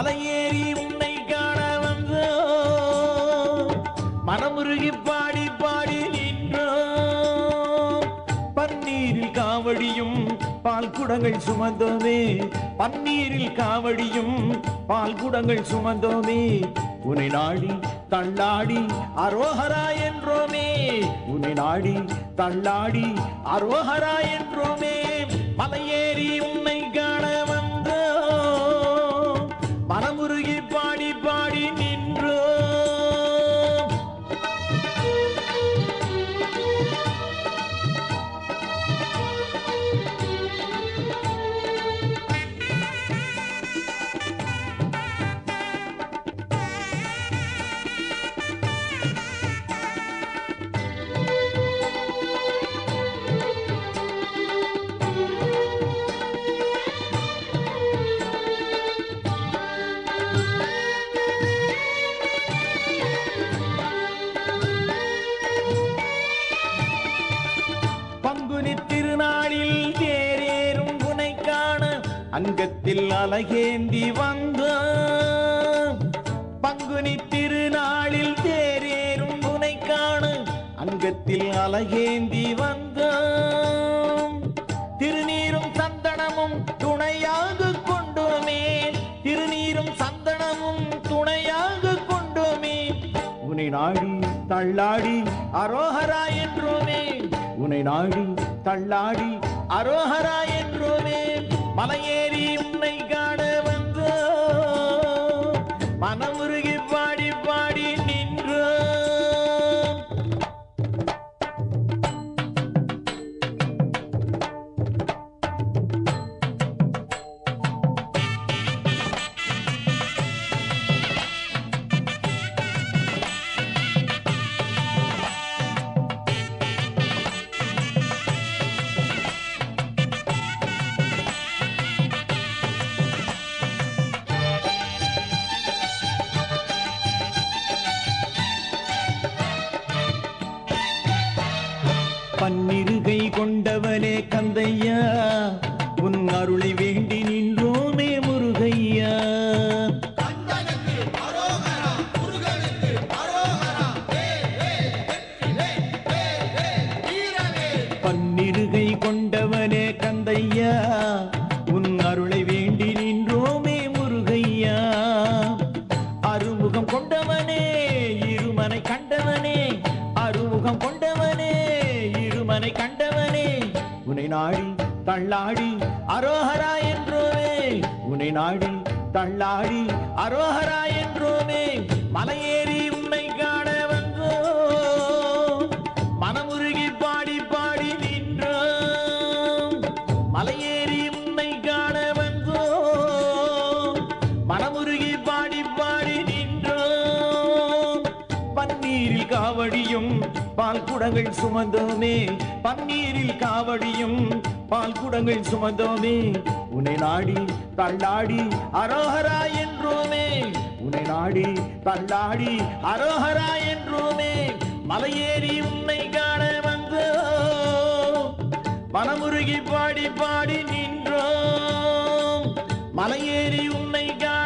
மலையேறி உன்னை காண வந்தோ மனமுருகி பாடி பாடி நின்றோ பன்னீரில் காவடியும் பால் குடங்கள் சுமந்தோமே பன்னீரில் காவடியும் பால் குடங்கள் சுமந்தோமே உன்னை நாடி தள்ளாடி அரோஹரா என்றோமே உன்னை நாடி தள்ளாடி அரோஹரா என்றோமே மலையேறி உன்னை காண வந்தோ மனமுருகி பாடி பாடி நின்றோ திருநாளில் தேரேறும் உனை காண அங்கத்தில் அலகேந்தி வந்த பங்குனி திருநாளில் தேரேறும் உனை காண அங்கத்தில் அலகேந்தி வந்த திருநீரும் சந்தனமும் துணையாக கொண்டோமே திருநீரும் சந்தனமும் துணையாக கொண்டோமே உன்னை நாடி தள்ளாடி அரோஹரா என்றோமே உன்னை நாடி தள்ளாடி அரோஹரா என்றோமே மலையேறி உன்னை காண வந்தோ மனமுருகி பாடி பாடி நின்றோ பன்னிருகை கொண்டவனே கந்தையா உன் அருளை வேண்டி நின்றோமே முருகையா பன்னிருகை கொண்டவனே கந்தையா உன் அருளை வேண்டி நின்றோமே முருகையா அருமுகம் கொண்டவனே இருமனை கண்டவனே அருமுகம் கொண்டவனே இருமனை கண்டவனே உன்னை நாடி தள்ளாடி அரோஹரா என்றோமே உன்னை நாடி தள்ளாடி அரோஹரா என்றோமே மலையேறி உன்னை காண வந்தோ மனமுருகி பாடி பாடி நின்றோ மலையேறி உன்னை காண வந்தோ மனமுருகி பாடி பாடி நின்றோ பன்னீரில் காவடியும் பால் குடங்கள் சுமந்தோமே பன்னீரில் காவடியும் பால் குடங்கள் சுமந்தோமே உன்னை நாடி தள்ளாடி அரோஹரா என்றோமே உன்னை நாடி தள்ளாடி அரோஹரா என்றோமே மலையேறி உன்னை காண வந்தோ மனமுருகி பாடி பாடி நின்றோம் மலையேறி உன்னை காண